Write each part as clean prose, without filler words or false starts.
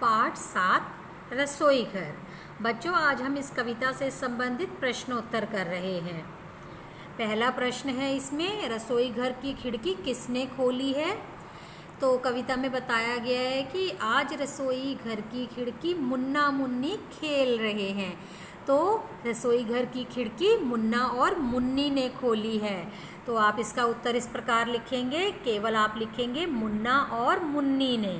पाठ 7 रसोई घर। बच्चों, आज हम इस कविता से संबंधित प्रश्नोत्तर कर रहे हैं। पहला प्रश्न है इसमें, रसोई घर की खिड़की किसने खोली है। तो कविता में बताया गया है कि आज रसोई घर की खिड़की मुन्ना मुन्नी खेल रहे हैं। तो रसोई घर की खिड़की मुन्ना और मुन्नी ने खोली है। तो आप इसका उत्तर इस प्रकार लिखेंगे, केवल आप लिखेंगे मुन्ना और मुन्नी ने।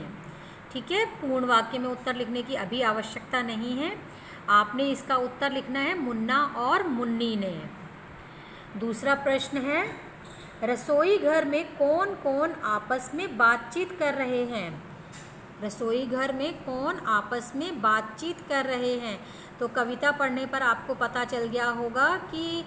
ठीक है, पूर्ण वाक्य में उत्तर लिखने की अभी आवश्यकता नहीं है। आपने इसका उत्तर लिखना है मुन्ना और मुन्नी ने। दूसरा प्रश्न है, रसोई घर में कौन कौन आपस में बातचीत कर रहे हैं। रसोई घर में कौन आपस में बातचीत कर रहे हैं। तो कविता पढ़ने पर आपको पता चल गया होगा कि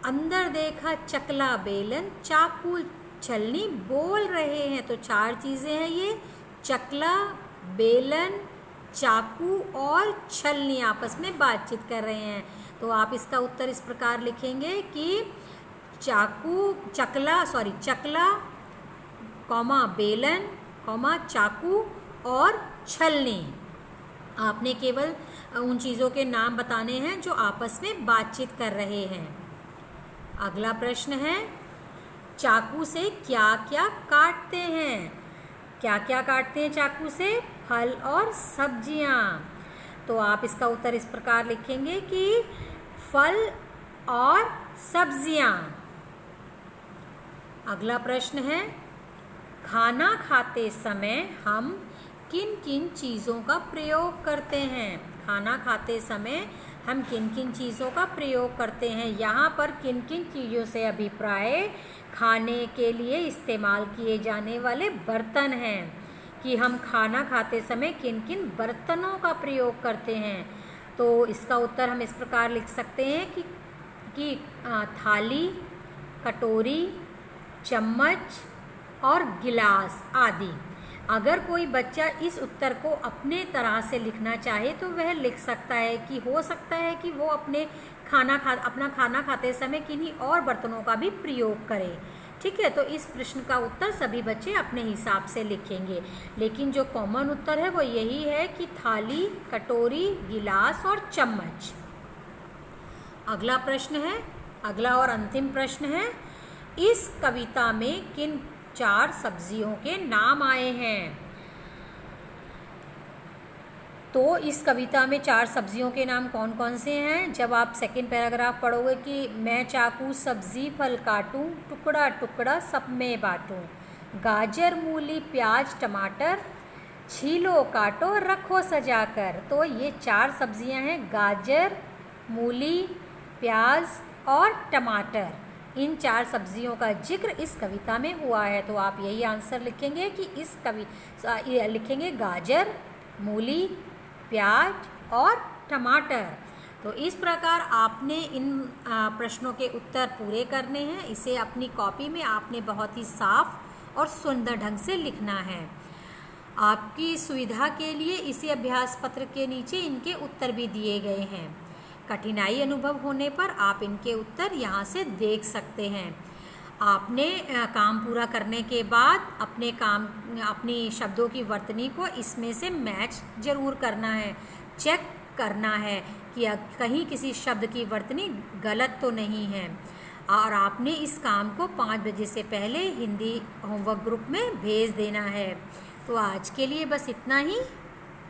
अंदर देखा चकला बेलन चाकू छलनी बोल रहे हैं। तो 4 चीज़ें हैं ये, चकला, बेलन, चाकू और छलनी आपस में बातचीत कर रहे हैं। तो आप इसका उत्तर इस प्रकार लिखेंगे कि चकला कॉमा बेलन कॉमा चाकू और छलनी। आपने केवल उन चीज़ों के नाम बताने हैं जो आपस में बातचीत कर रहे हैं। अगला प्रश्न है, चाकू से क्या क्या काटते हैं। क्या क्या काटते हैं चाकू से? फल और सब्जियां। तो आप इसका उत्तर इस प्रकार लिखेंगे कि फल और सब्जियां। अगला प्रश्न है, खाना खाते समय हम किन किन चीज़ों का प्रयोग करते हैं। खाना खाते समय हम किन किन चीज़ों का प्रयोग करते हैं। यहाँ पर किन किन चीज़ों से अभिप्राय खाने के लिए इस्तेमाल किए जाने वाले बर्तन हैं, कि हम खाना खाते समय किन किन बर्तनों का प्रयोग करते हैं। तो इसका उत्तर हम इस प्रकार लिख सकते हैं कि थाली, कटोरी, चम्मच और गिलास आदि। अगर कोई बच्चा इस उत्तर को अपने तरह से लिखना चाहे तो वह लिख सकता है कि हो सकता है कि वो अपना खाना खाते समय किन्हीं और बर्तनों का भी प्रयोग करे। ठीक है, तो इस प्रश्न का उत्तर सभी बच्चे अपने हिसाब से लिखेंगे, लेकिन जो कॉमन उत्तर है वो यही है कि थाली, कटोरी, गिलास और चम्मच। अगला प्रश्न है, अगला और अंतिम प्रश्न है, इस कविता में किन 4 सब्जियों के नाम आए हैं। तो इस कविता में 4 सब्जियों के नाम कौन कौन से हैं। जब आप सेकंड पैराग्राफ पढ़ोगे कि मैं चाकू सब्जी फल काटूं, टुकड़ा टुकड़ा सब में बांटूं, गाजर मूली प्याज टमाटर छीलो काटो रखो सजाकर। तो ये 4 सब्जियां हैं, गाजर, मूली, प्याज और टमाटर। इन 4 सब्जियों का जिक्र इस कविता में हुआ है। तो आप यही आंसर लिखेंगे कि लिखेंगे गाजर, मूली, प्याज और टमाटर। तो इस प्रकार आपने इन प्रश्नों के उत्तर पूरे करने हैं। इसे अपनी कॉपी में आपने बहुत ही साफ और सुंदर ढंग से लिखना है। आपकी सुविधा के लिए इसी अभ्यास पत्र के नीचे इनके उत्तर भी दिए गए हैं। कठिनाई अनुभव होने पर आप इनके उत्तर यहाँ से देख सकते हैं। आपने काम पूरा करने के बाद अपनी शब्दों की वर्तनी को इसमें से मैच जरूर करना है, चेक करना है कि कहीं किसी शब्द की वर्तनी गलत तो नहीं है। और आपने इस काम को 5 बजे से पहले हिंदी होमवर्क ग्रुप में भेज देना है। तो आज के लिए बस इतना ही।